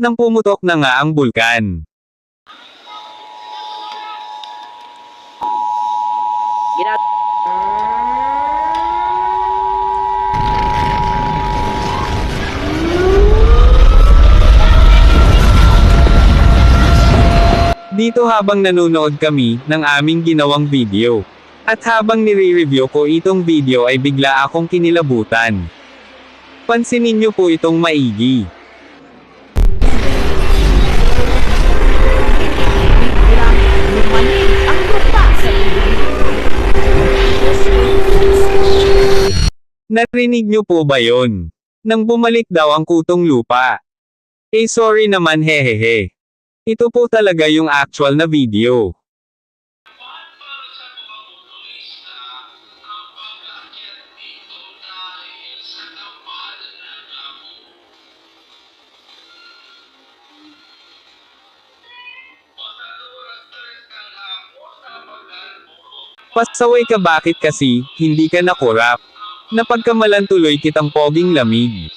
nang pumutok na nga ang bulkan. Dito habang nanonood kami ng aming ginawang video. At habang nire-review ko itong video ay bigla akong kinilabutan. Pansinin niyo po itong maigi. Narinig niyo po ba yon? Nang bumalik daw ang kutong lupa. Sorry naman hehehe. Ito po talaga yung actual na video. Pasaway ka bakit kasi, hindi ka nakurap. Napagkamalan tuloy kitang poging lamig.